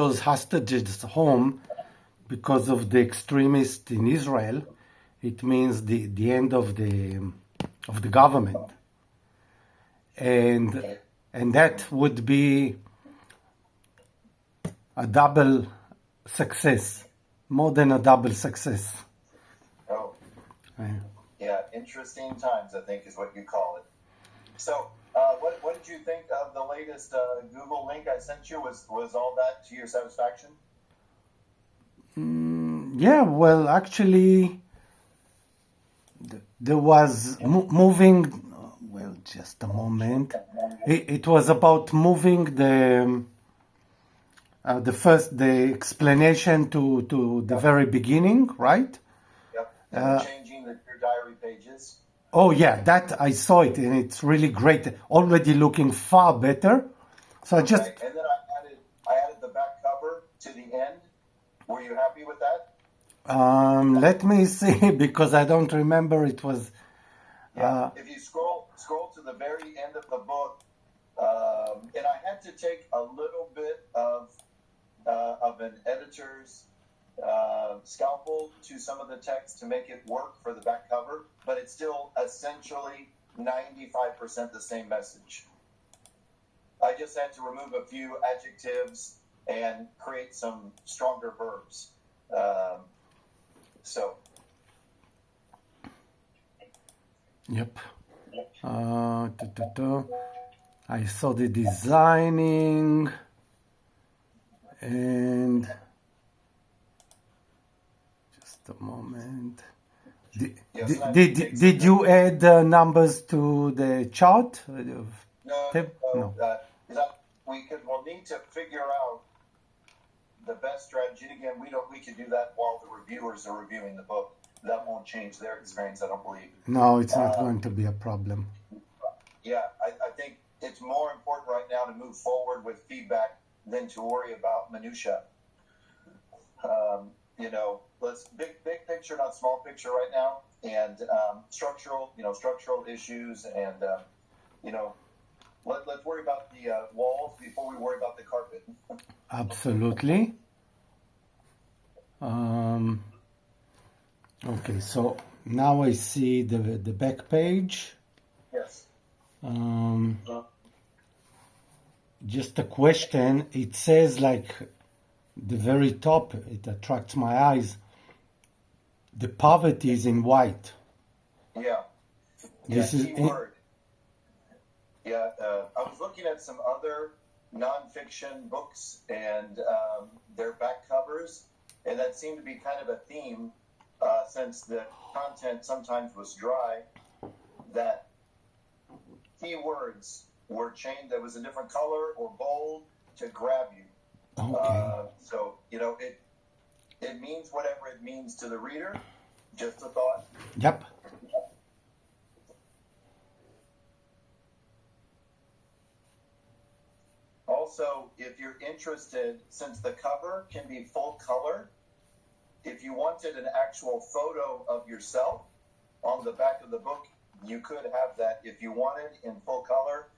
those hostages home because of the extremists in Israel, it means the end of the government, and that would be a double success, more than a double success. Oh, yeah, interesting times, I think, is what you call it. So, what did you think of the latest Google link I sent you? Was all that to your satisfaction? Yeah, well, actually, there was moving. Well, just a moment. It was about moving the explanation to the very beginning, right? Yep. And changing your diary pages. Oh yeah, that I saw it, and it's really great. Already looking far better. So and then I added the back cover to the end. Were you happy with that? Let me see, because I don't remember. It was. If you scroll to the very end of the book, and I had to take a little bit of an editor's scalpel to some of the text to make it work for the back cover, but it's still essentially 95% the same message. I just had to remove a few adjectives and create some stronger verbs. Yep. I saw the designing, and just a moment. Did you add numbers to the chart? No. We'll need to figure out the best strategy. And again, we could do that while the reviewers are reviewing the book. That won't change their experience, I don't believe. No, it's not going to be a problem. Yeah, I think it's more important right now to move forward with feedback than to worry about minutia. Let's big picture, not small picture right now, and structural issues, and let's worry about the walls before we worry about the carpet. Absolutely. Okay, so now I see the back page. Yes. Just a question. It says like the very top. It attracts my eyes. The poverty is in white. Yeah. This is keyword. I was looking at some other nonfiction books and their back covers, and that seemed to be kind of a theme. Since the content sometimes was dry, that keywords were changed. There was a different color or bold to grab you. Okay. It means whatever it means to the reader. Just a thought. Yep. Also, if you're interested, since the cover can be full color, if you wanted an actual photo of yourself on the back of the book, you could have that. If you wanted in full color,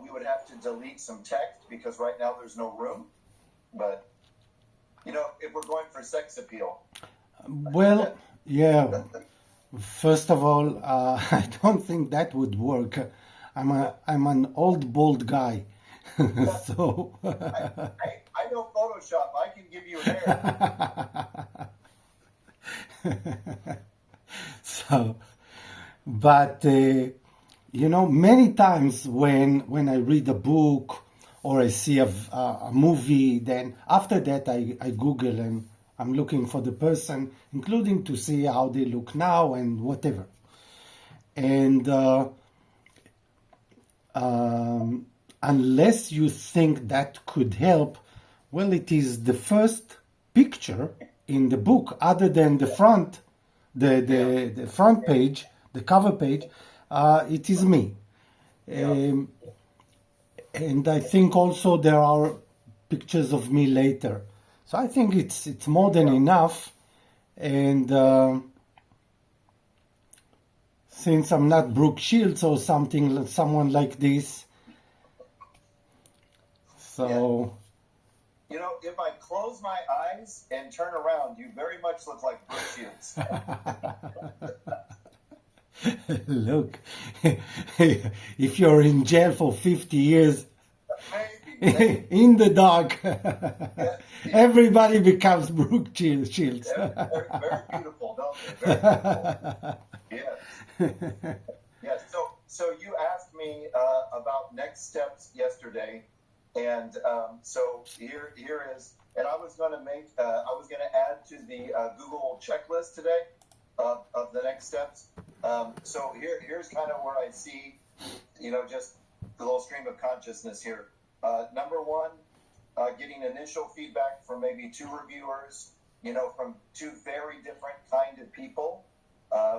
we would have to delete some text because right now there's no room. But, if we're going for sex appeal. Well, yeah. First of all, I don't think that would work. I'm an old bald guy, so. I know Photoshop. I can give you hair. So, but many times when I read a book or I see a movie, then after that I Google and I'm looking for the person, including to see how they look now and whatever. And unless you think that could help, well, it is the first picture in the book, other than the front, the front page, the cover page. It is me, and I think also there are pictures of me later. So I think it's more than enough, and since I'm not Brooke Shields or someone like this, so if I close my eyes and turn around, you very much look like Brooke Shields. Look, if you're in jail for 50 years, Maybe. in the dark, Yeah. everybody becomes Brooke Shields. Very, very beautiful, don't they? Very beautiful. Yes. Yes. So you asked me about next steps yesterday, and so here is, and I was going to add to the Google checklist today of the next steps. So here's kind of where I see, just the little stream of consciousness here. Number one, getting initial feedback from maybe 2 reviewers, from 2 very different kind of people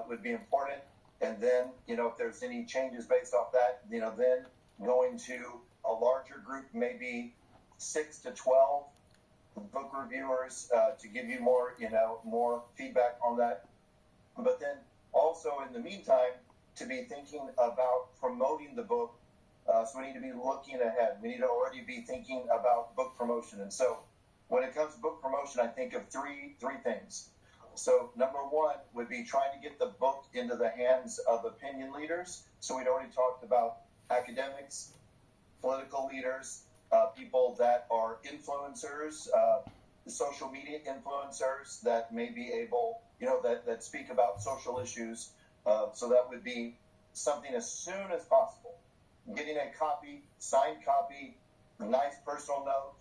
would be important. And then, if there's any changes based off that, then going to a larger group, maybe 6 to 12 book reviewers to give you more, more feedback on that. But then also in the meantime, to be thinking about promoting the book. So we need to be looking ahead. We need to already be thinking about book promotion. And so when it comes to book promotion, I think of three things. So number one would be trying to get the book into the hands of opinion leaders. So we'd already talked about academics, political leaders, people that are influencers, social media influencers that may be able, that speak about social issues. So that would be something as soon as possible. Getting a copy, signed copy, a nice personal note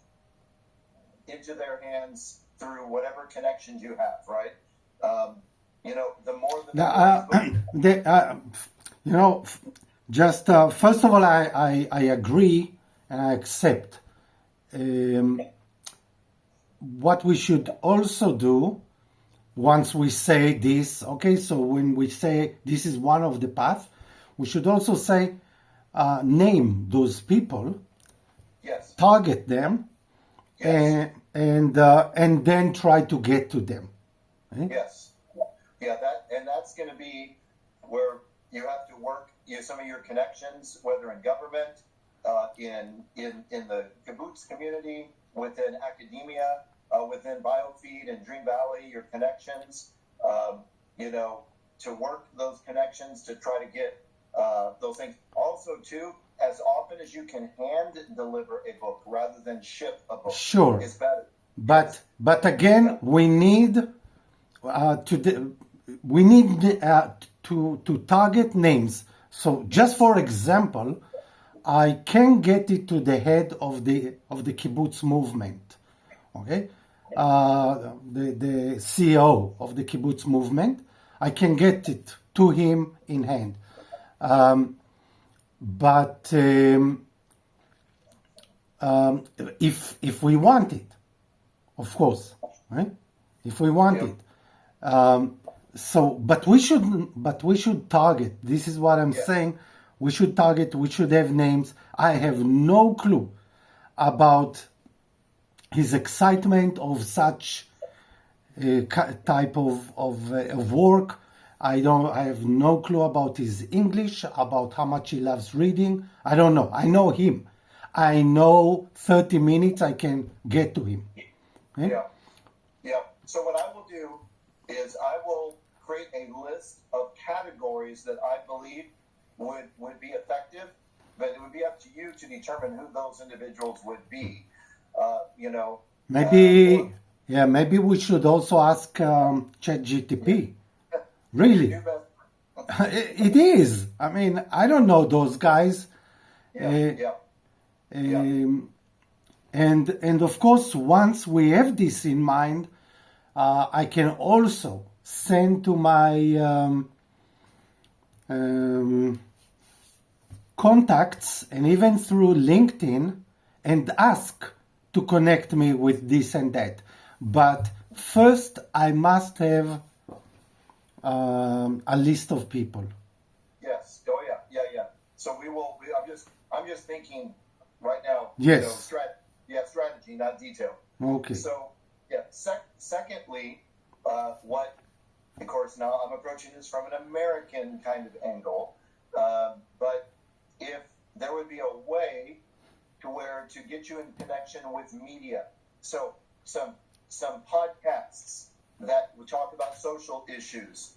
into their hands through whatever connections you have, right? The more just first of all, I agree and I accept. What we should also do once we say this, okay, so when we say this is one of the paths, we should also say, name those people, yes, target them, yes, and then try to get to them. Right? Yes, yeah, that's going to be where you have to work. Some of your connections, whether in government, in the kibbutz community, within academia, within BioFeed and Dream Valley, your connections, to work those connections to try to get those things. Also, too, as often as you can hand deliver a book rather than ship a book, sure, is better. But again, we need to target names. So, just for example, I can get it to the head of the kibbutz movement, okay, the CEO of the kibbutz movement. I can get it to him in hand. But if we want it, of course, right? If we want it, but we should target. This is what I'm saying. We should target. We should have names. I have no clue about his excitement of such type of work. I have no clue about his English, about how much he loves reading. I don't know. I know him. I know 30 minutes I can get to him. Okay? Yeah. So what I will do is I will create a list of categories that I believe would be effective, but it would be up to you to determine who those individuals would be. Maybe we should also ask ChatGPT. Really? It is. I mean, I don't know those guys. And of course, once we have this in mind, I can also send to my contacts and even through LinkedIn and ask to connect me with this and that. But first, I must have a list of people. Yes. Oh yeah. So we will. I'm just thinking right now. Yes. Strategy, not detail. Okay. So secondly, what? Of course, now I'm approaching this from an American kind of angle. But if there would be a way to get you in connection with media, So some podcasts that would talk about social issues.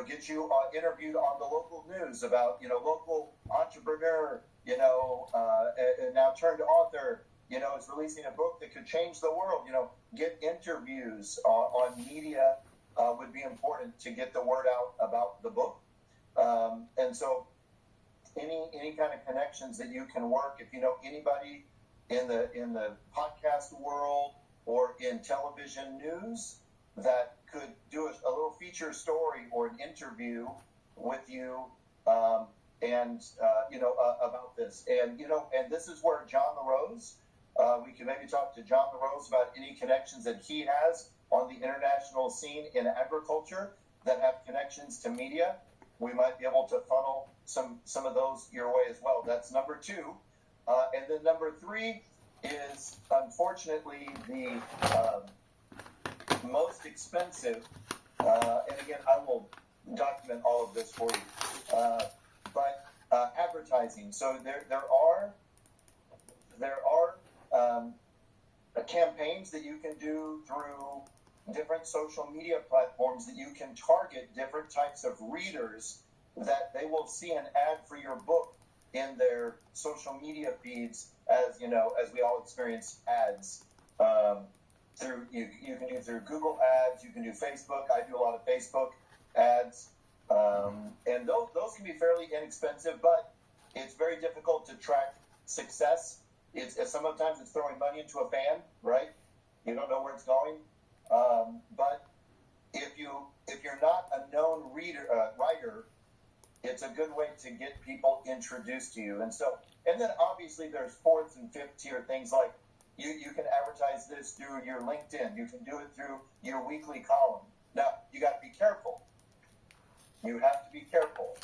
Get you interviewed on the local news about local entrepreneur. And now turned author. Is releasing a book that could change the world. Get interviews on media would be important to get the word out about the book. And so any kind of connections that you can work, if you know anybody in the podcast world or in television news that could do a little feature story or an interview with you, about this, and this is where John LaRose, we can maybe talk to John LaRose about any connections that he has on the international scene in agriculture that have connections to media. We might be able to funnel some of those your way as well. That's number two. And then number three is, unfortunately, the most expensive, and again, I will document all of this for you, but advertising. So there are campaigns that you can do through different social media platforms that you can target different types of readers that they will see an ad for your book in their social media feeds, as we all experience ads. Through you can do through Google ads, you can do Facebook. I do a lot of Facebook ads, and those can be fairly inexpensive, but it's very difficult to track success. Sometimes it's throwing money into a fan, right? You don't know where it's going. But if you're not a known writer, it's a good way to get people introduced to you. And then obviously there's fourth and fifth tier things like you can advertise this through your LinkedIn. You can do it through your weekly column. Now, you got to be careful. You have to be careful.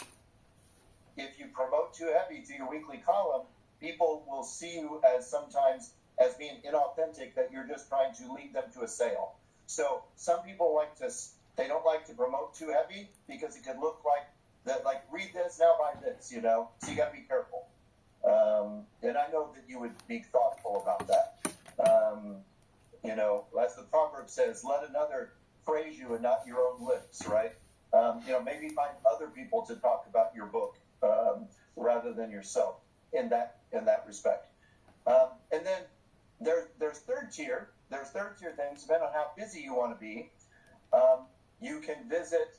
If you promote too heavy through your weekly column, people will see you sometimes as being inauthentic, that you're just trying to lead them to a sale. So some people they don't like to promote too heavy because it could look like that, like, read this, now buy this, So you got to be careful. And I know that you would be thoughtful about that. As the proverb says, let another praise you and not your own lips, right? Maybe find other people to talk about your book rather than yourself in that respect. And then there's third tier. There's third tier things, depending on how busy you want to be. You can visit,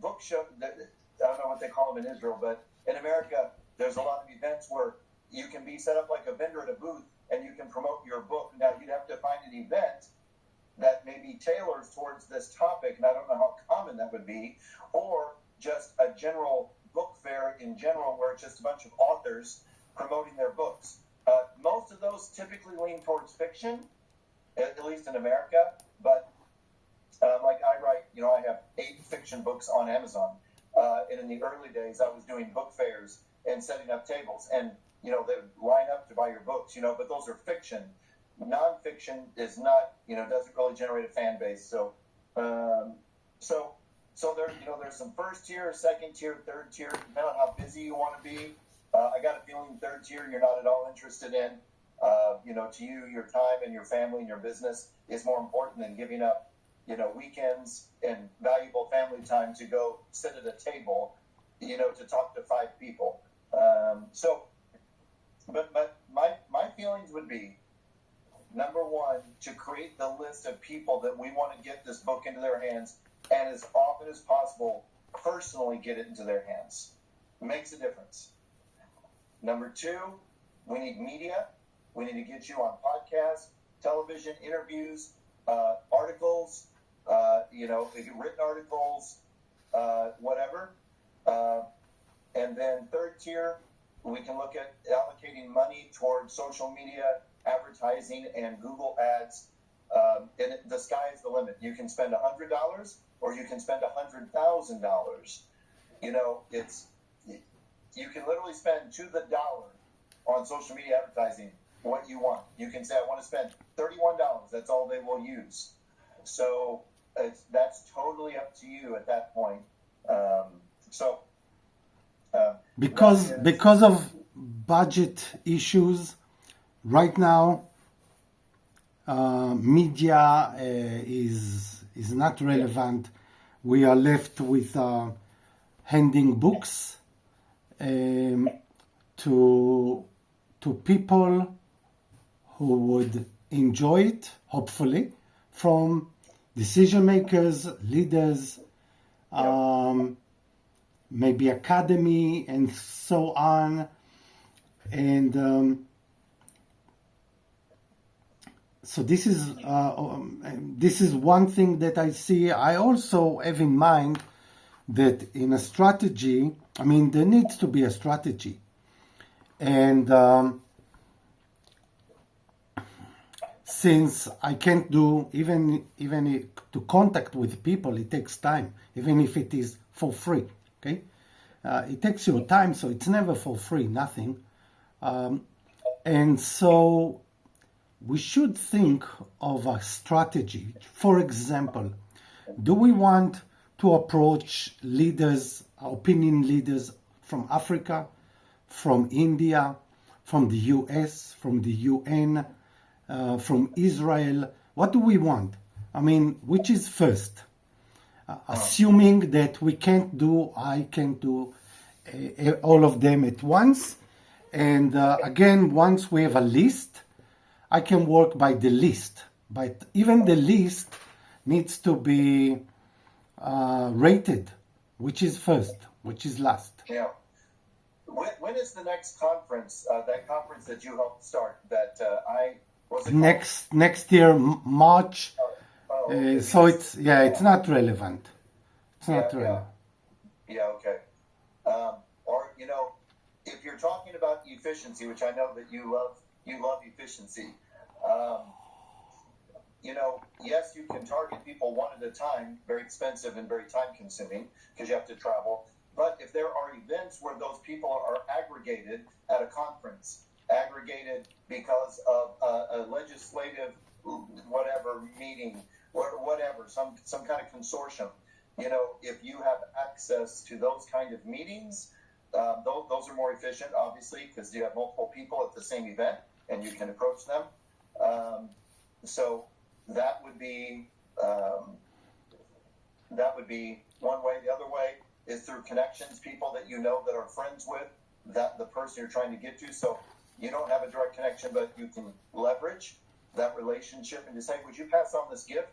book show. I don't know what they call them in Israel, but in America, there's a lot of events where you can be set up like a vendor at a booth and you can promote your book. Now, you'd have to find an event that maybe tailors towards this topic, and I don't know how common that would be, or just a general book fair in general where it's just a bunch of authors promoting their books. Most of those typically lean towards fiction, at least in America, but like I write, I have 8 fiction books on Amazon. And in the early days, I was doing book fairs and setting up tables, and they would line up to buy your books, but those are fiction. Nonfiction is not, doesn't really generate a fan base. So there's some first tier, second tier, third tier, depending on how busy you want to be. I got a feeling third tier you're not at all interested in. To you, your time and your family and your business is more important than giving up, weekends and valuable family time to go sit at a table, to talk to 5 people. But my feelings would be, number one, to create the list of people that we want to get this book into their hands, and as often as possible, personally get it into their hands. It makes a difference. Number 2, we need media. We need to get you on podcasts, television, interviews, articles, written articles, whatever. And then third tier, we can look at allocating money towards social media, advertising, and Google ads. And the sky is the limit. You can spend $100 or you can spend $100,000. You can literally spend to the dollar on social media advertising what you want. You can say, I want to spend $31. That's all they will use. So that's totally up to you at that point. Because of budget issues, right now, media is not relevant. We are left with handing books to people who would enjoy it, hopefully, from decision makers, leaders, maybe academy, and so on. And so this is one thing that I see. I also have in mind that in a strategy, I mean, there needs to be a strategy. And since I can't do, even to contact with people, it takes time, even if it is for free, okay? It takes your time, so it's never for free, nothing. And so we should think of a strategy. For example, do we want to approach leaders, opinion leaders from Africa, from India, from the US, from the UN, from Israel? What do we want? I mean, which is first? Assuming that I can't do all of them at once. And again, once we have a list, I can work by the list. But even the list needs to be rated. Which is first? Which is last? Yeah. When is the next conference? That conference that you helped start? That next year, March. So it's not relevant. It's not relevant. Yeah. Okay. Or if you're talking about efficiency, which I know that you love efficiency. Yes, you can target people one at a time, very expensive and very time consuming because you have to travel. But if there are events where those people are aggregated at a conference, aggregated because of a legislative whatever meeting, whatever, some kind of consortium, if you have access to those kind of meetings, those are more efficient, obviously, because you have multiple people at the same event and you can approach them. So that would be one way. The other way is through connections, people that that are friends with that the person you're trying to get to. So you don't have a direct connection, but you can leverage that relationship and just say, would you pass on this gift?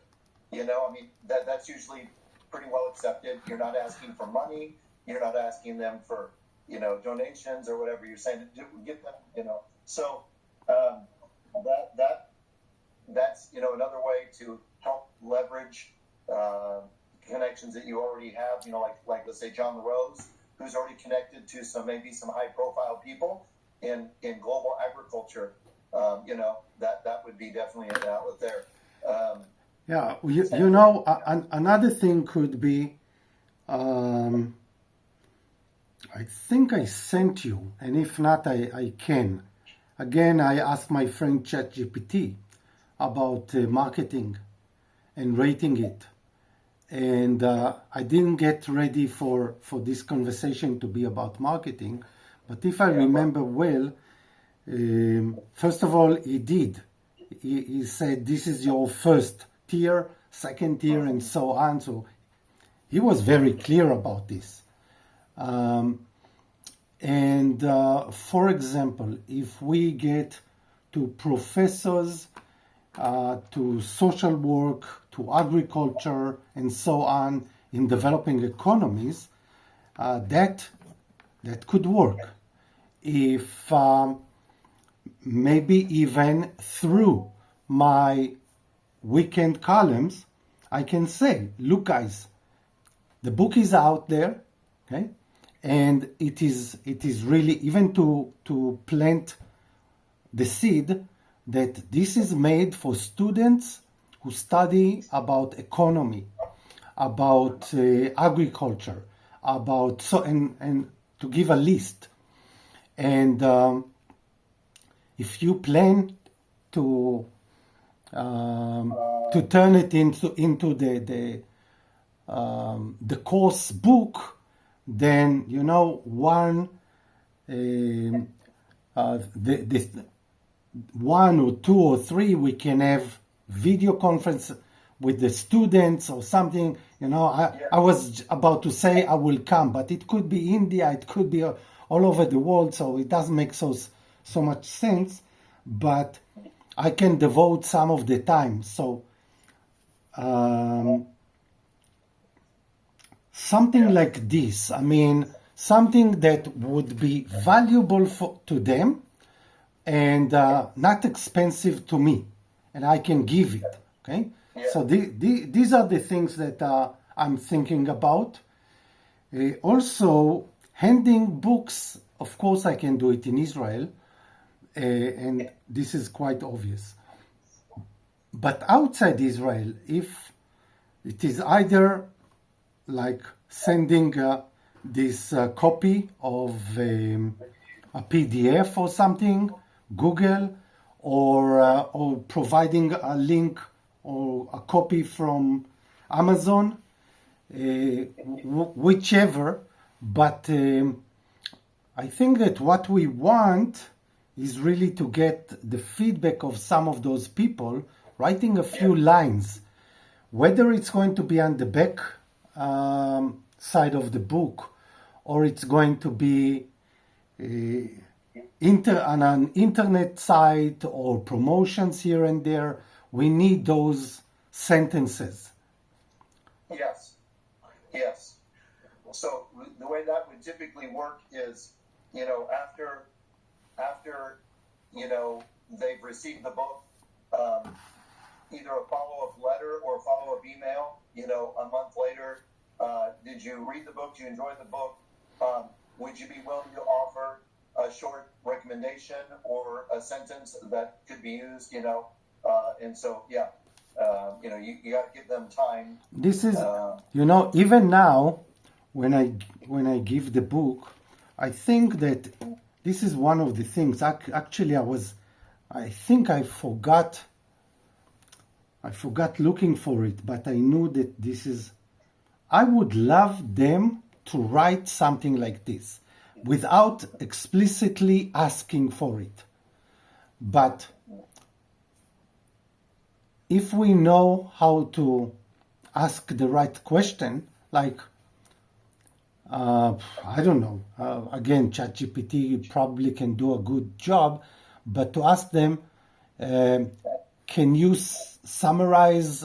That's usually pretty well accepted. You're not asking for money. You're not asking them for, donations or whatever you're saying. Get them, So that's another way to help leverage connections that you already have. Like let's say John LaRose, who's already connected to some high profile people in global agriculture. That would be definitely an outlet there. Another thing could be, I think I sent you, and if not, I can. Again, I asked my friend ChatGPT about marketing and rating it. And I didn't get ready for this conversation to be about marketing. But if I remember well, first of all, he did. He said, this is your first tier, second tier, and so on. So he was very clear about this. For example, if we get to professors, to social work, to agriculture, and so on in developing economies, that could work. If maybe even through my weekend columns, I can say, look guys, the book is out there, okay? And it is really, even to plant the seed, that this is made for students who study about economy, about agriculture, and to give a list. And if you plan to turn it into the course book, then one or two or three, we can have video conference with the students or something. I was about to say I will come, but it could be India, it could be all over the world, so it doesn't make so much sense. But I can devote some of the time. So something like this, something that would be valuable to them and not expensive to me, and I can give it. Okay, so these are the things that I'm thinking about. Also, handing books. Of course, I can do it in Israel, and this is quite obvious. But outside Israel, if it is either like sending this copy of a PDF or something, Google, or providing a link or a copy from Amazon, whichever. But I think that what we want is really to get the feedback of some of those people, writing a few lines, whether it's going to be on the back side of the book, or it's going to be on an internet site or promotions here and there. We need those sentences. Yes. So the way that would typically work is, after they've received the book, either a follow-up letter or a follow-up email, a month later, did you read the book? Do you enjoy the book? Would you be willing to offer a short recommendation or a sentence that could be used, and so, you got to give them time. This is, even now, when I give the book, I think that this is one of the things. Actually, I think I forgot looking for it, but I knew that I would love them to write something like this without explicitly asking for it. But if we know how to ask the right question, like, I don't know, again, ChatGPT probably can do a good job, but to ask them, can you summarize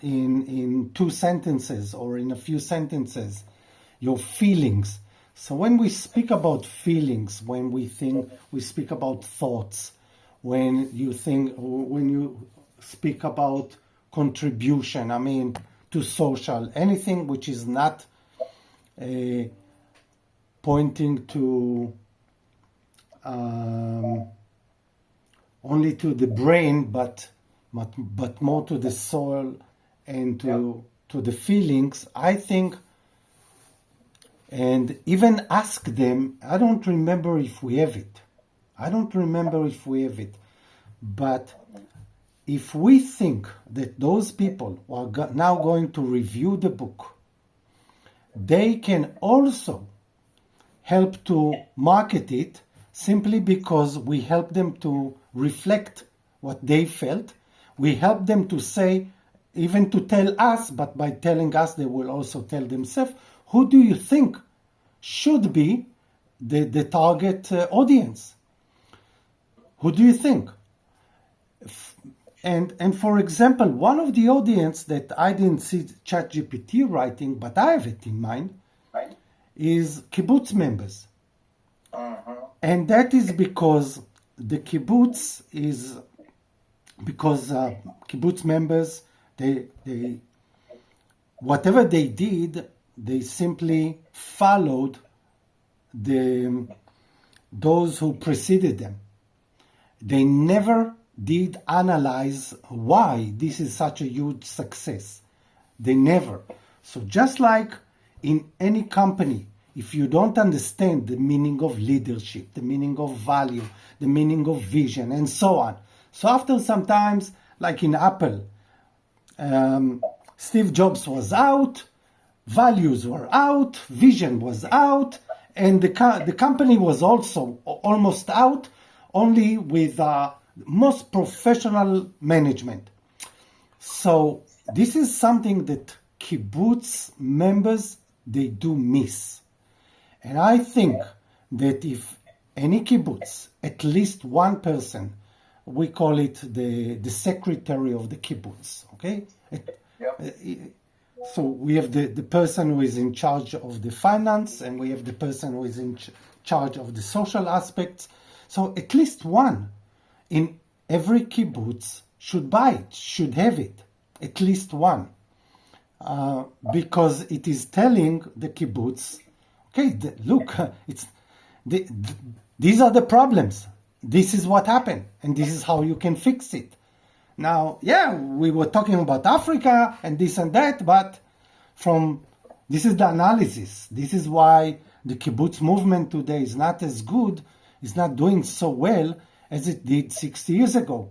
in 2 sentences or in a few sentences your feelings? So when we speak about feelings, when we speak about thoughts, when you speak about contribution, to social, anything which is not pointing to only to the brain, but more to the soul and to the feelings, I think. And even ask them, I don't remember if we have it. But if we think that those people who are now going to review the book, they can also help to market it simply because we help them to reflect what they felt. We help them to say, even to tell us, but by telling us, they will also tell themselves, who do you think should be the target audience? Who do you think? And for example, one of the audience that I didn't see ChatGPT writing, but I have it in mind, is kibbutz members. And that is because the kibbutz kibbutz members, they whatever they did, they simply followed those who preceded them. They never did analyze why this is such a huge success. They never. So just like in any company, if you don't understand the meaning of leadership, the meaning of value, the meaning of vision, and so on. So after sometimes, like in Apple, Steve Jobs was out, values were out, vision was out, and the company was also almost out. only with most professional management. So this is something that kibbutz members, they do miss. And I think that if any kibbutz, at least one person, we call it the secretary of the kibbutz, okay? So we have the person who is in charge of the finance, and we have the person who is in charge of the social aspects. So at least one in every kibbutz should buy it, should have it, at least one. Because it is telling the kibbutz, okay, look, these are the problems. This is what happened, and this is how you can fix it. Now, yeah, we were talking about Africa and this and that, but this is the analysis. This is why the kibbutz movement today is not as good, is not doing so well as it did 60 years ago.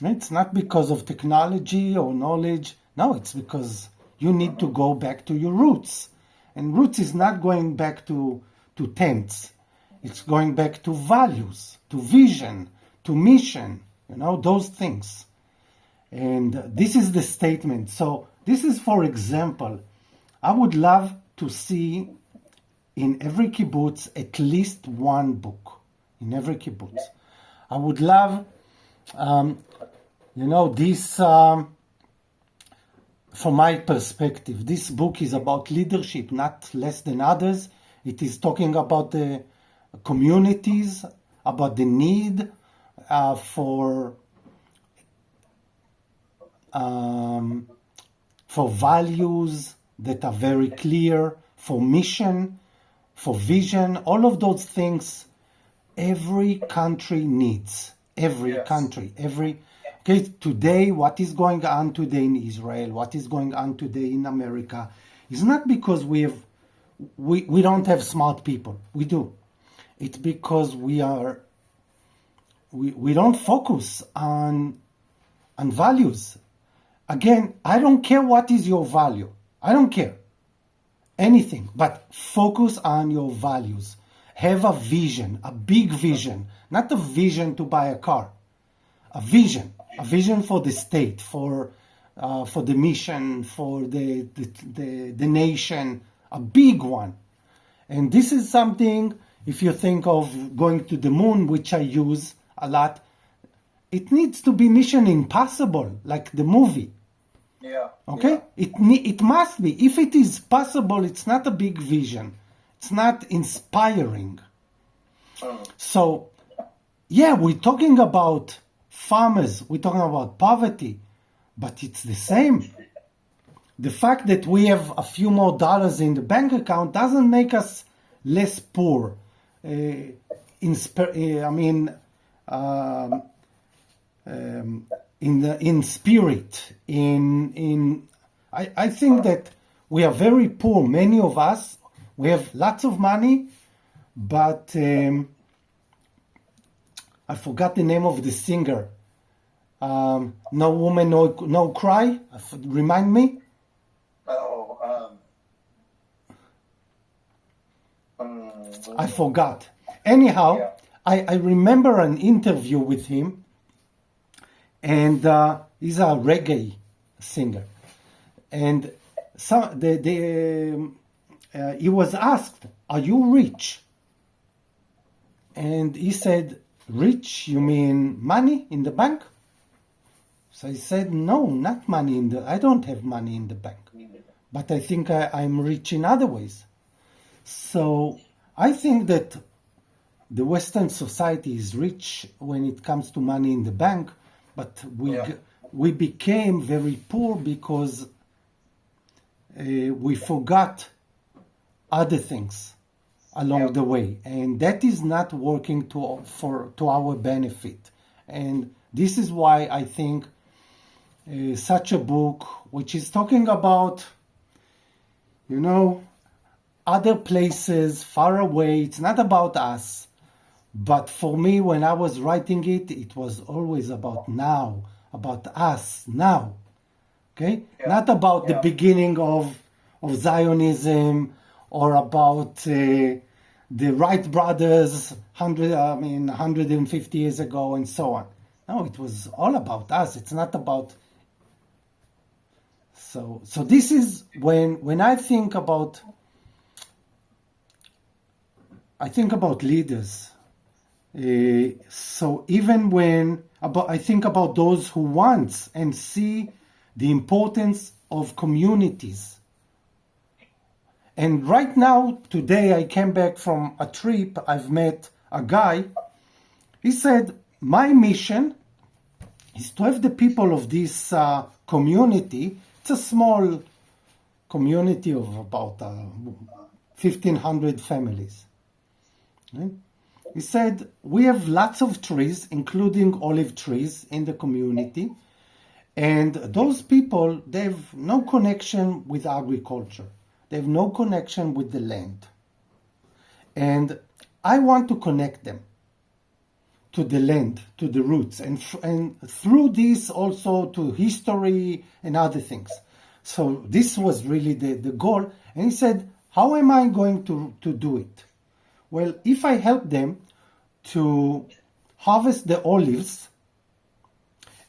It's not because of technology or knowledge. No, it's because you need to go back to your roots. And roots is not going back to tents. It's going back to values, to vision, to mission, those things. And this is the statement. So this is, for example, I would love to see in every kibbutz at least one book. In every kibbutz. I would love, this, from my perspective, this book is about leadership, not less than others. It is talking about the communities, about the need for values that are very clear, for mission, for vision, all of those things every country needs. Every country, okay, today, what is going on today in Israel, what is going on today in America, is not because we don't have smart people. We do. It's because we don't focus on values. Again, I don't care what is your value. I don't care anything, but focus on your values. Have a vision, a big vision, not a vision to buy a car. A vision for the state, for the mission, for the nation, a big one. And this is something, if you think of going to the moon, which I use a lot, it needs to be mission impossible, like the movie. Yeah. Okay? Yeah. It must be. If it is possible, it's not a big vision. It's not inspiring. So, yeah, we're talking about farmers, we're talking about poverty, but it's the same. The fact that we have a few more dollars in the bank account doesn't make us less poor. In spirit. I think that we are very poor. Many of us, we have lots of money, but I forgot the name of the singer. No Woman, No Cry. Remind me. I forgot. Anyhow, I remember an interview with him, and he's a reggae singer, and he was asked, "Are you rich?" And he said, "Rich? You mean money in the bank?" So he said, "No, not money I don't have money in the bank, but I think I'm rich in other ways." So I think that the Western society is rich when it comes to money in the bank, but we became very poor because we forgot other things along the way, and that is not working to our benefit. And this is why I think such a book, which is talking about, other places far away, it's not about us. But for me, when I was writing it, it was always about now, about us now. Okay? Yeah. Not about the beginning of Zionism, or about the the Wright brothers 150 years ago and so on. No, it was all about us. It's not about. So this is when I think about leaders. So even when I think about those who want and see the importance of communities. And right now, today, I came back from a trip. I've met a guy. He said, my mission is to have the people of this community. It's a small community of about 1,500 families. Right? He said, we have lots of trees, including olive trees in the community. And those people, they have no connection with agriculture. They have no connection with the land. And I want to connect them to the land, to the roots, and through this also to history and other things. So this was really the goal. And he said, how am I going to do it? Well, if I help them to harvest the olives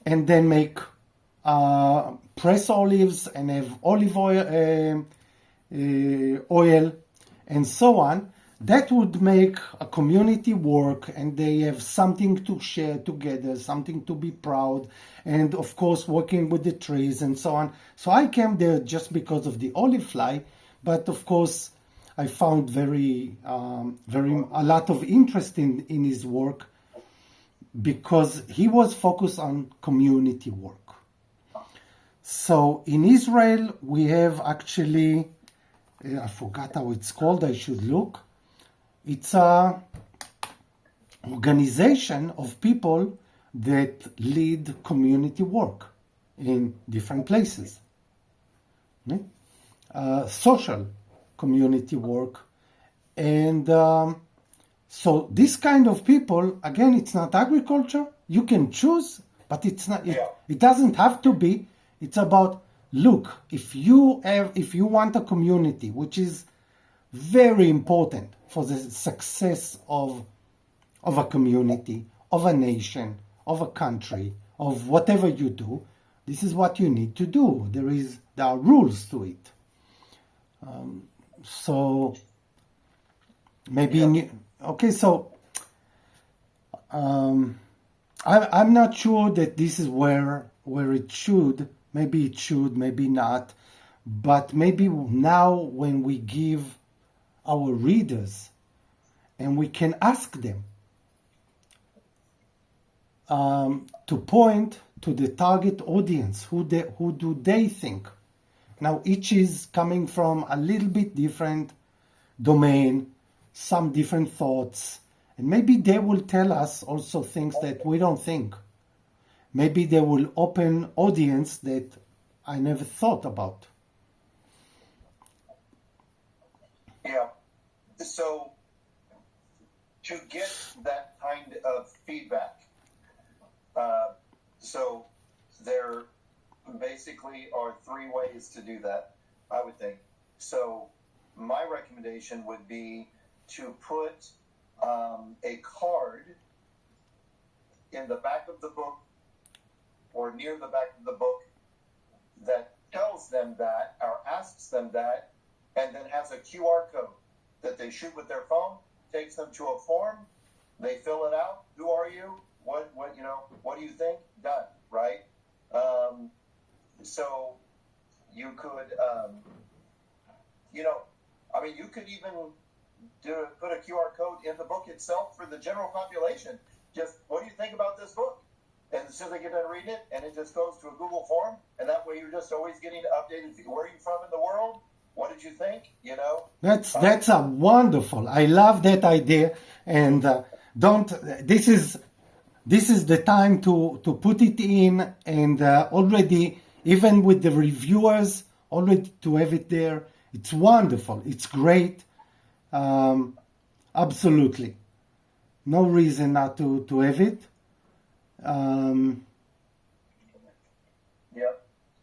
and then make press olives and have olive oil, and so on, that would make a community work, and they have something to share together, something to be proud, and of course working with the trees and so on. So I came there just because of the olive fly, but of course I found a lot of interest in his work because he was focused on community work. So in Israel we have actually, I forgot how it's called, I should look. It's a organization of people that lead community work in different places. Social community work. And so this kind of people, again, it's not agriculture. You can choose, but it's not. It doesn't have to be. It's about, look, if you want a community, which is very important for the success of a community, of a nation, of a country, of whatever you do, this is what you need to do. There are rules to it. So maybe okay. So I'm not sure that this is where it should. Maybe it should, maybe not. But maybe now when we give our readers and we can ask them to point to the target audience, who do they think? Now each is coming from a little bit different domain, some different thoughts, and maybe they will tell us also things that we don't think. Maybe they will open audience that I never thought about. Yeah. So to get that kind of feedback, so there basically are three ways to do that, I would think. So my recommendation would be to put a card in the back of the book or near the back of the book that tells them that or asks them that, and then has a QR code that they shoot with their phone, takes them to a form, they fill it out. Who are you? What do you think? Done, right? So you could, you could even put a QR code in the book itself for the general population. Just, what do you think about this book? And as soon as they get done reading it, and it just goes to a Google form, and that way you're just always getting updated. Where are you from in the world? What did you think? That's a wonderful. I love that idea, and This is the time to put it in, and already even with the reviewers already to have it there. It's wonderful. It's great. Absolutely, no reason not to have it. Yep,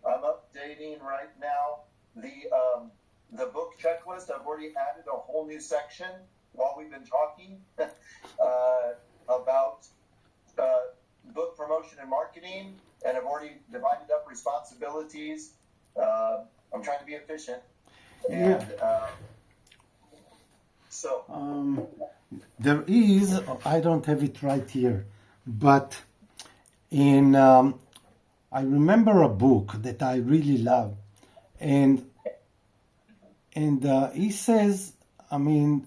I'm updating right now the book checklist. I've already added a whole new section while we've been talking about book promotion and marketing, and I've already divided up responsibilities. I'm trying to be efficient. And there is, I don't have it right here, but in I remember a book that I really love, and he says, I mean,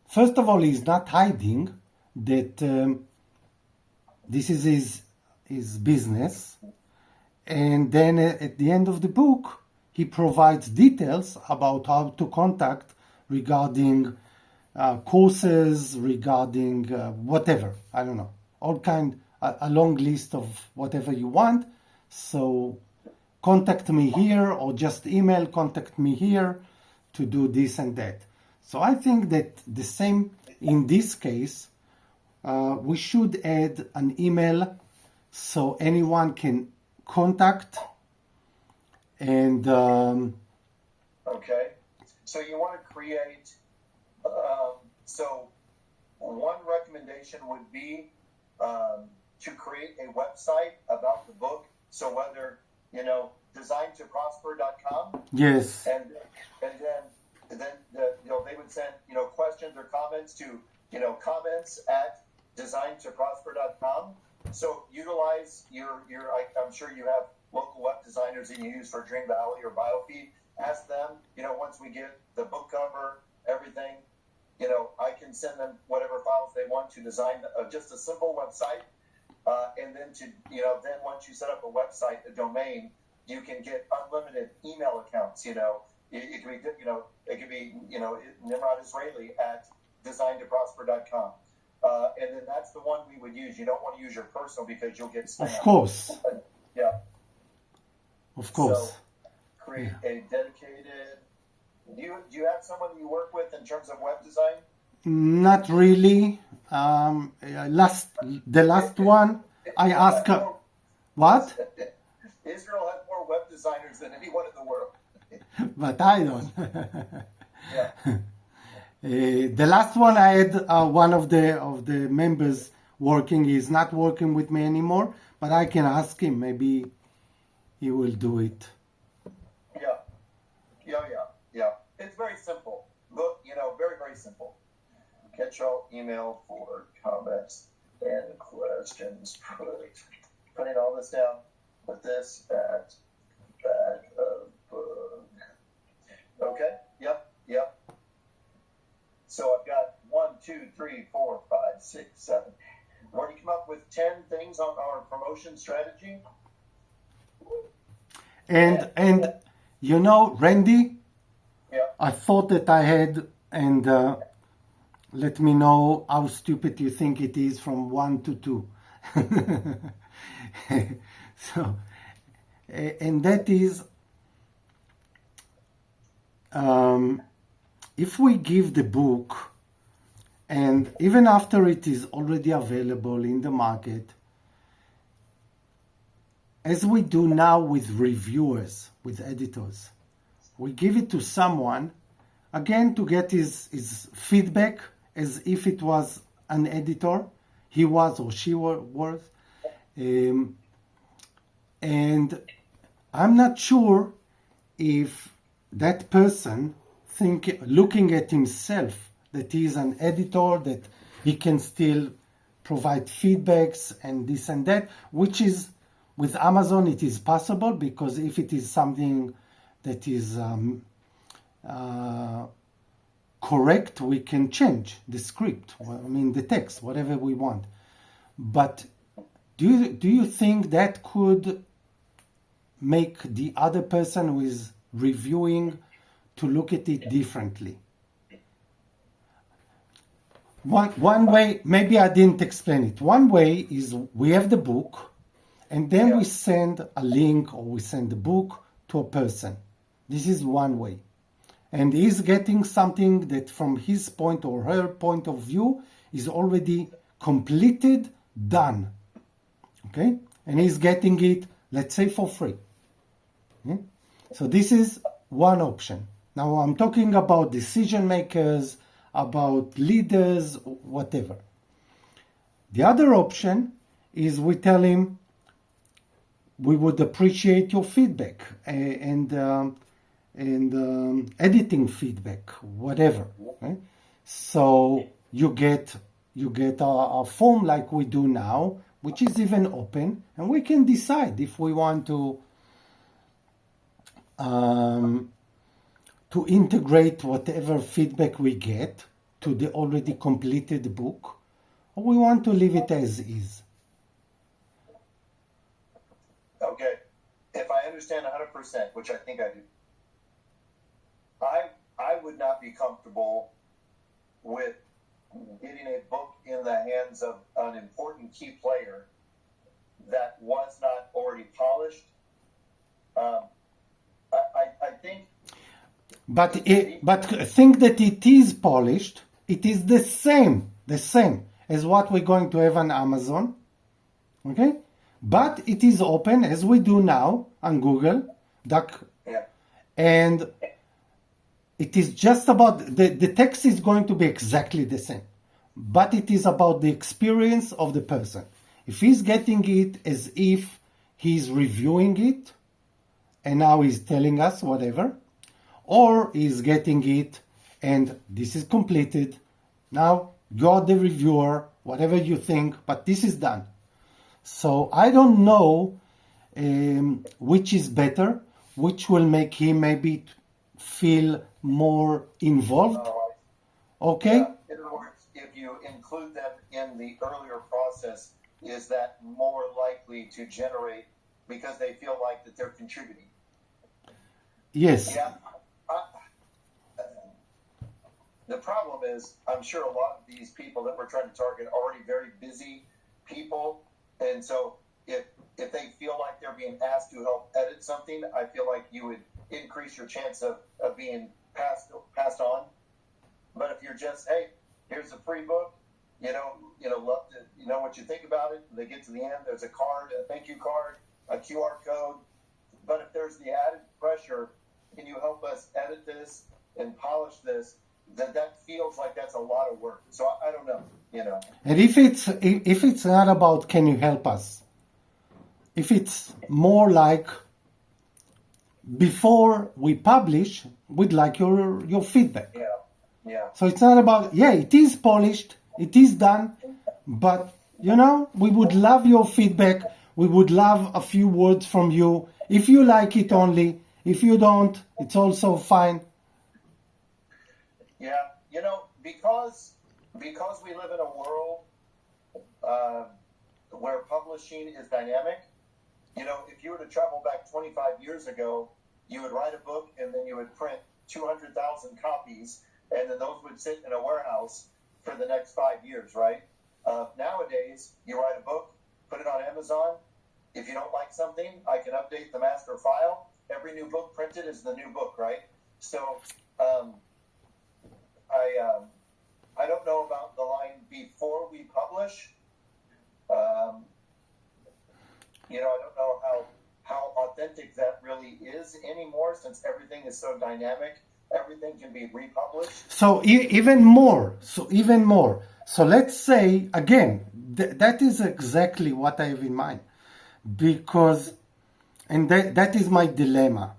first of all, he's not hiding that this is his business, and then at the end of the book, he provides details about how to contact regarding courses, regarding whatever, I don't know, all kind, a long list of whatever you want. So contact me here, or just email, contact me here to do this and that. So I think that the same in this case, we should add an email so anyone can contact. And okay, so you want to create, so one recommendation would be to create a website about the book. So whether, designtoprosper.com. Yes. And then they would send, questions or comments to, comments@designtoprosper.com. So utilize I'm sure you have local web designers that you use for Dream Valley or BioFeed. Ask them, once we get the book cover, everything, I can send them whatever files they want to design just a simple website. And then then once you set up a website, a domain, you can get unlimited email accounts. It could be Nimrod Israeli at designtoprosper.com. And then that's the one we would use. You don't want to use your personal because you'll get spam. Of course. Yeah. Of course. So create a dedicated. Do you have someone you work with in terms of web design? Not really. The last one I asked her. What? Israel has more web designers than anyone in the world. But I don't. Yeah. The last one I had, one of the members working is not working with me anymore, but I can ask him. Maybe he will do it. Yeah. It's very simple. Look, very, very simple. Catch-all email for comments and questions. Putting all this down. Put this at back of book. Okay. Yep. So I've got 1, 2, 3, 4, 5, 6, 7. I've already come up with 10 things on our promotion strategy. And Randy, Yeah. I thought that I had, and let me know how stupid you think it is from 1 to 2. So, and that is, if we give the book, and even after it is already available in the market, as we do now with reviewers, with editors, we give it to someone, again, to get his feedback as if it was an editor, he was or she was. And I'm not sure if that person looking at himself that he is an editor, that he can still provide feedbacks and this and that, which is, with Amazon, it is possible, because if it is something that is correct, we can change the script, the text, whatever we want. But do you think that could make the other person who is reviewing to look at it differently? One way, maybe I didn't explain it. One way is we have the book, and then we send a link, or we send the book to a person. This is one way. And he's getting something that from his point or her point of view is already completed, done. Okay? And he's getting it, let's say, for free. Okay? So this is one option. Now I'm talking about decision makers, about leaders, whatever. The other option is we tell him we would appreciate your feedback and editing feedback, whatever. Okay? So you get a form like we do now, which is even open, and we can decide if we want to integrate whatever feedback we get to the already completed book, or we want to leave it as is. Okay. If I understand 100%, which I think I do, I would not be comfortable with getting a book in the hands of an important key player that was not already polished. I think. But think that it is polished. It is the same as what we're going to have on Amazon. Okay? But it is open as we do now on Google Doc. Yeah. And it is just about the text is going to be exactly the same. But it is about the experience of the person. If he's getting it as if he's reviewing it and now he's telling us whatever, or he's getting it and this is completed. Now you're the reviewer, whatever you think, but this is done. So I don't know which is better, which will make him maybe feel more involved. Okay? Yeah. In other words, if you include them in the earlier process, is that more likely to generate because they feel like that they're contributing? Yes. Yeah. The problem is, I'm sure a lot of these people that we're trying to target are already very busy people. And so if they feel like they're being asked to help edit something, I feel like you would increase your chance of being passed on. But if you're just, hey, here's a free book, love to know what you think about it. They get to the end, there's a card, a thank you card, a QR code. But if there's the added pressure, can you help us edit this and polish this? That feels like that's a lot of work. So I don't know, And if it's not about can you help us, if it's more like before we publish, we'd like your feedback. Yeah. So it's not about it is polished, it is done, but we would love your feedback. We would love a few words from you. If you like it only, if you don't, it's also fine. Yeah, because we live in a world where publishing is dynamic. If you were to travel back 25 years ago, you would write a book and then you would print 200,000 copies, and then those would sit in a warehouse for the next 5 years, right? Nowadays, you write a book, put it on Amazon. If you don't like something, I can update the master file. Every new book printed is the new book, right? So I don't know about the line before we publish. I don't know how authentic that really is anymore, since everything is so dynamic. Everything can be republished. So even more. So let's say, again, that is exactly what I have in mind. Because, and that is my dilemma.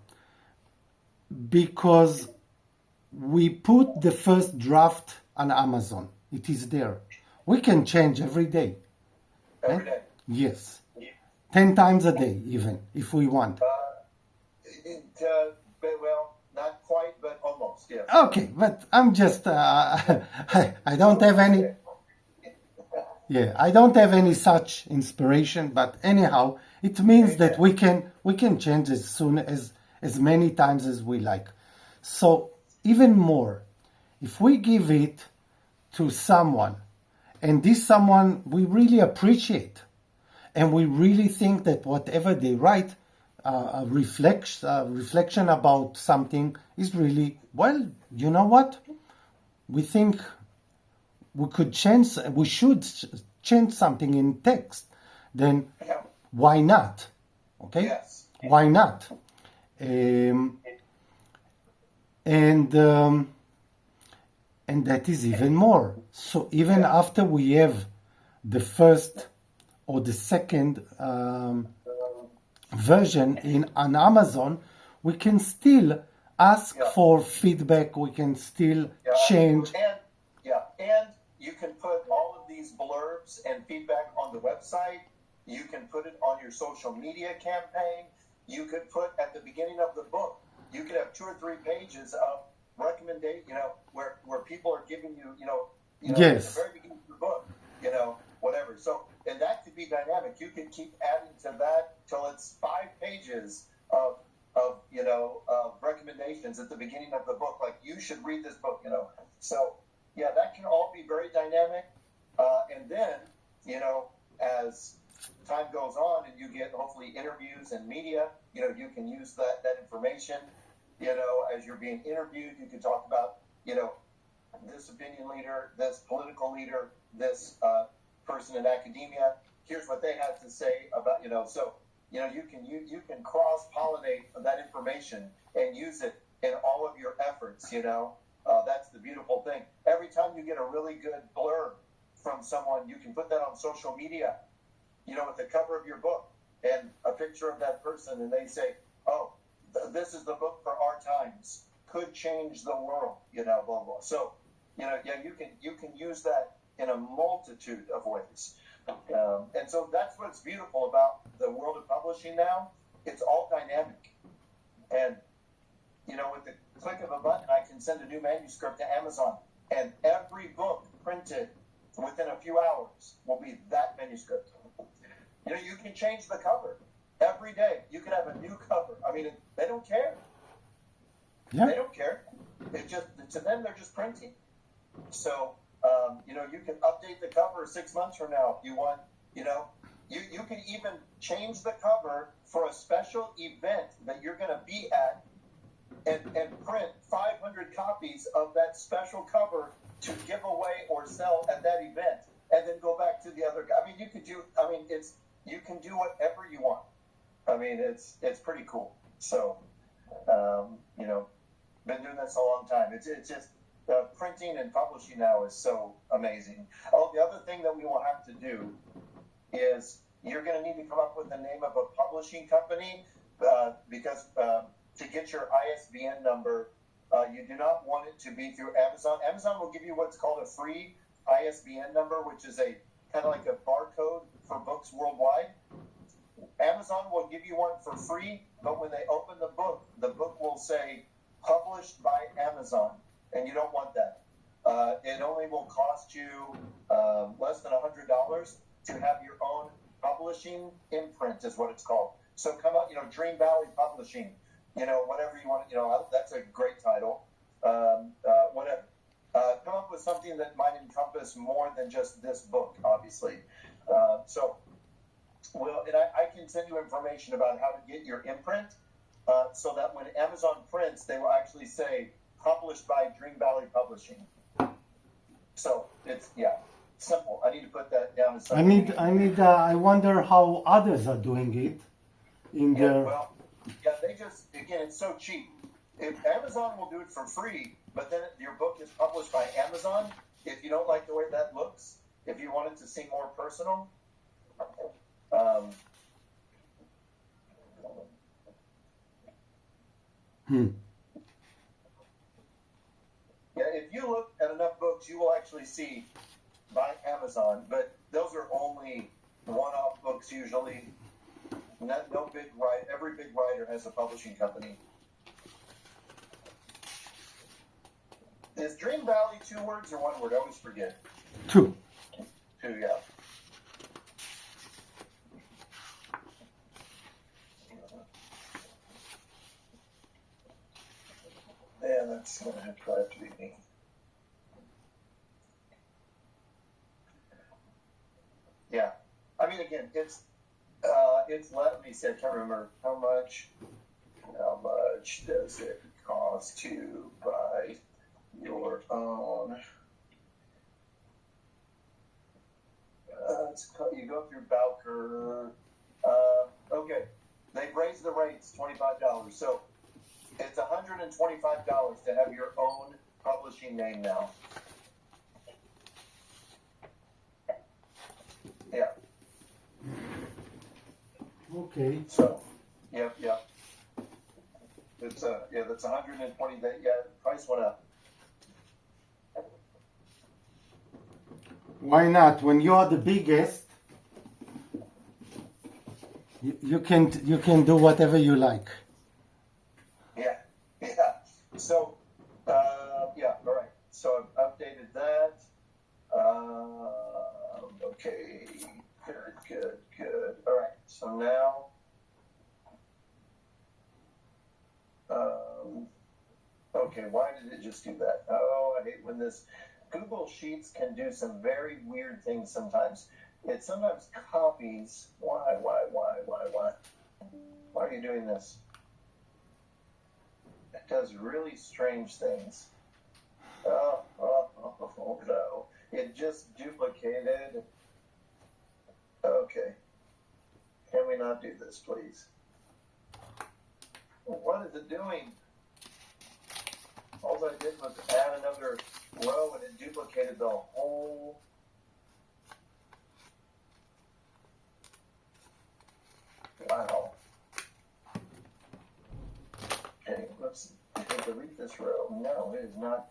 Because we put the first draft on Amazon. It is there. We can change every day. Every day. Yes. 10 times a day, even, if we want. Well, not quite, but almost, yeah. Okay, but I'm just, I don't have any, I don't have any such inspiration, but anyhow, it means that we can change as soon as many times as we like. So even more, if we give it to someone, and this someone we really appreciate, and we really think that whatever they write, a reflection about something is really, well, you know what? We think we should change something in text. Then why not? Okay? Yes. Why not? And And that is even more. So even after we have the first or the second version on Amazon, we can still ask for feedback. We can still change. And you can put all of these blurbs and feedback on the website. You can put it on your social media campaign. You could put at the beginning of the book, you could have 2 or 3 pages of recommendation, where people are giving you, Yes. at the very beginning of the book, whatever. So, and that could be dynamic. You could keep adding to that till it's 5 pages of recommendations at the beginning of the book, like you should read this book, So, yeah, that can all be very dynamic. And then, as time goes on and you get hopefully interviews and media, you can use that information, as you're being interviewed. You can talk about, this opinion leader, this political leader, this person in academia. Here's what they had to say about, so, you can cross-pollinate that information and use it in all of your efforts, That's the beautiful thing. Every time you get a really good blurb from someone, you can put that on social media, with the cover of your book and a picture of that person, and they say, oh, this is the book for our times, could change the world, blah, blah. So, you can use that in a multitude of ways. And so that's what's beautiful about the world of publishing now. It's all dynamic. And, with the click of a button, I can send a new manuscript to Amazon, and every book printed within a few hours will be that manuscript. You can change the cover every day. You can have a new cover. I mean, they don't care. Yeah. They don't care. It just, to them, they're just printing. So, you can update the cover 6 months from now if you want. You can even change the cover for a special event that you're going to be at, and print 500 copies of that special cover to give away or sell at that event, and then go back to the other. I mean, you can do whatever you want. I mean, it's pretty cool. So, been doing this a long time. It's just printing and publishing now is so amazing. Oh, the other thing that we will have to do is you're going to need to come up with the name of a publishing company, because to get your ISBN number, you do not want it to be through Amazon. Amazon will give you what's called a free ISBN number, which is a kind of like a barcode for books worldwide. Amazon will give you one for free, but when they open the book will say published by Amazon, and you don't want that. It only will cost you less than $100 to have your own publishing imprint, is what it's called. So come out, Dream Valley Publishing, whatever you want, that's a great title. Whatever. Come up with something that might encompass more than just this book, obviously. And I can send you information about how to get your imprint, so that when Amazon prints, they will actually say published by Dream Valley Publishing. So it's simple. I need to put that down as something. I wonder how others are doing it in their. They just, again, it's so cheap. If Amazon will do it for free, but then your book is published by Amazon, if you don't like the way that looks, if you want it to seem more personal, if you look at enough books, you will actually see by Amazon, but those are only one-off books usually. No big writer. Every big writer has a publishing company. Is Dream Valley 2 words or 1 word? I always forget. 2. 2, yeah. Yeah, that's going to have to be me. Yeah. I mean, again, it's let me see, I can't remember how much does it cost to buy your own. You go through Bowker. Okay, they've raised the rates $25. So it's $125 to have your own publishing name now. Yeah. Okay. So, yep. It's that's 120. That the price went up. Why not? When you are the biggest, you can do whatever you like. Yeah. So, all right. So I've updated that. Okay. Good. All right. So now, okay. Why did it just do that? Oh, I hate when this Google Sheets can do some very weird things sometimes. It sometimes copies. Why? Why are you doing this? It does really strange things. Oh no. It just duplicated. Okay. Can we not do this, please? What is it doing? All I did was add another row and it duplicated the whole. Wow. Okay, let's delete this row. No, it is not.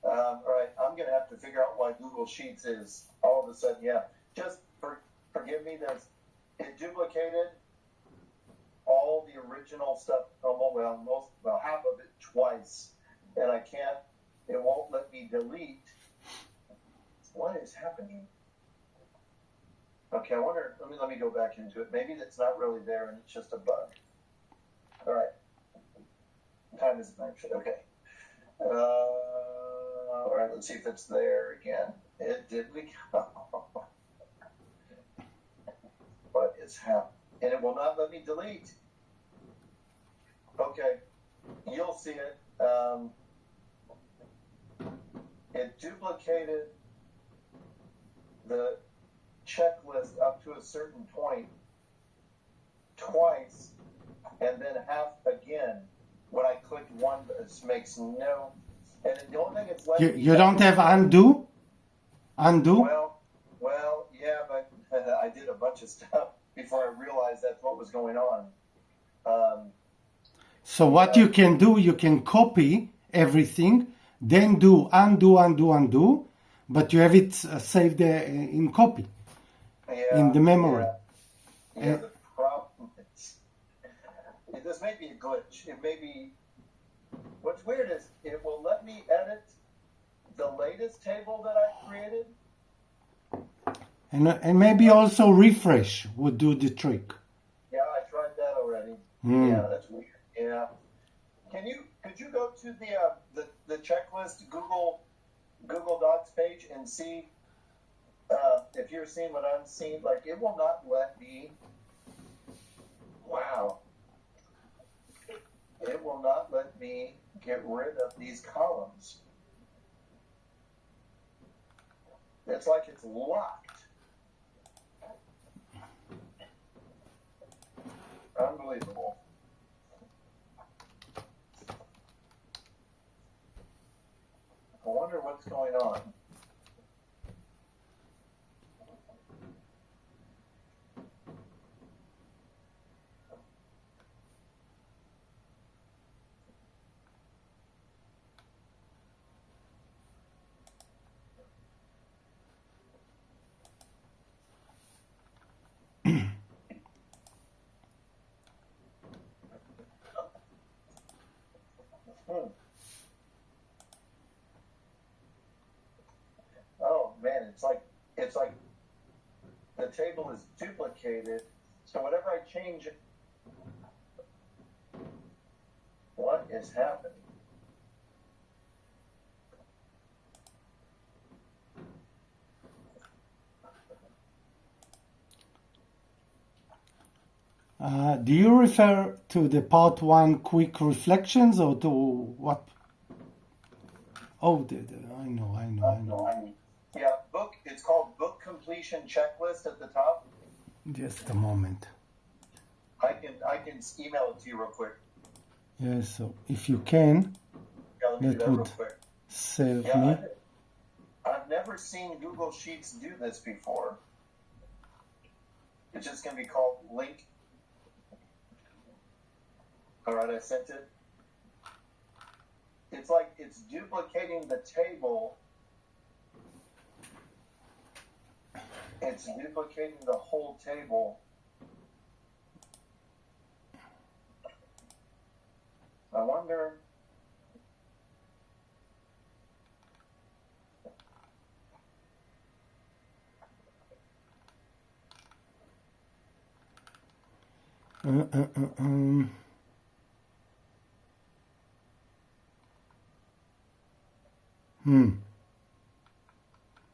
All right, I'm going to have to figure out why Google Sheets is all of a sudden, just forgive me, it duplicated all the original stuff, half of it twice, and it won't let me delete. What is happening? Okay, I wonder, let me go back into it. Maybe that's not really there and it's just a bug. All right. Time is 9. Okay. All right, let's see if it's there again. It did become. What is happening? And it will not let me delete. Okay, you'll see it. It duplicated the checklist up to a certain point twice, and then half again. When I clicked one, this makes no. And the only thing it's like You don't have undo? Undo? Well, yeah, but I did a bunch of stuff before I realized that's what was going on. So what you can do, you can copy everything, then do undo, but you have it saved in copy, in the memory. Yeah, the problem is, this may be a glitch. It may be. What's weird is it will let me edit the latest table that I created. And maybe also refresh would do the trick. Yeah, I tried that already. Yeah, that's weird. Yeah. Could you go to the checklist Google Docs page and see if you're seeing what I'm seeing? Like, it will not let me. Wow. It will not let me get rid of these columns. It's like it's locked. Unbelievable. I wonder what's going on. Oh man, it's like the table is duplicated. So whatever I change, what is happening? Do you refer to the part 1 quick reflections or to what? Oh, I know. Yeah, book. It's called Book Completion Checklist at the top. Just a moment. I can email it to you real quick. Yes, so if you can, Yeah, let me do that real quick. Save Yeah, me. I've never seen Google Sheets do this before. It's just going to be called link. All right, I sent it. It's like it's duplicating the table. It's duplicating the whole table. I wonder.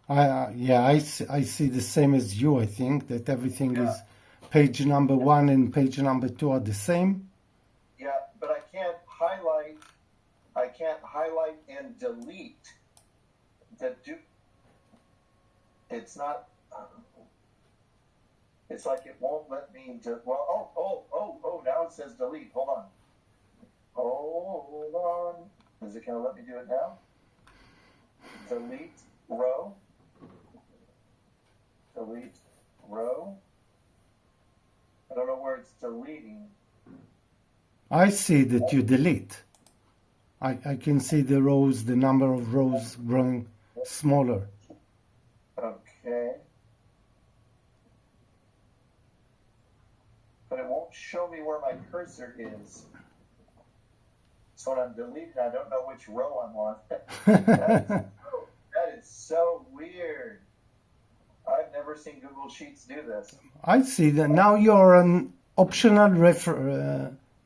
I see the same as you. I think that everything Yeah. is page number 1 and page number 2 are the same. Yeah, but I can't highlight. I can't highlight and delete the It's not. It's like it won't let me. Now it says delete. Hold on. Hold on. Is it going to let me do it now? Delete row. Delete row. I don't know where it's deleting. I see that you delete. I can see the rows, the number of rows growing smaller. Okay. But it won't show me where my cursor is. So when I'm deleting, I don't know which row I'm on. That is so weird. I've never seen Google Sheets do this. I see that now you're an optional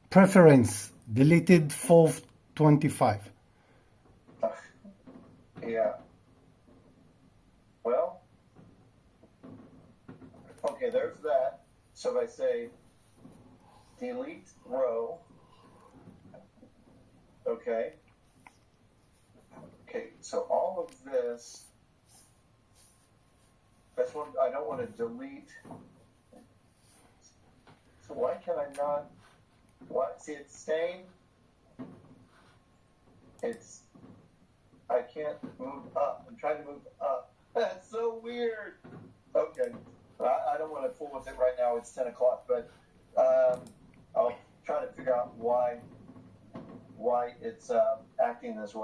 preference, deleted 425. Yeah. Well, okay, there's that. So if I say delete row, okay. Okay, so all of this, that's what I don't want to delete. So why can I not? What? See, it's staying. I can't move up. I'm trying to move up. That's so weird. Okay. I don't want to fool with it right now. It's 10 o'clock, but I'll try to figure out why it's acting this way.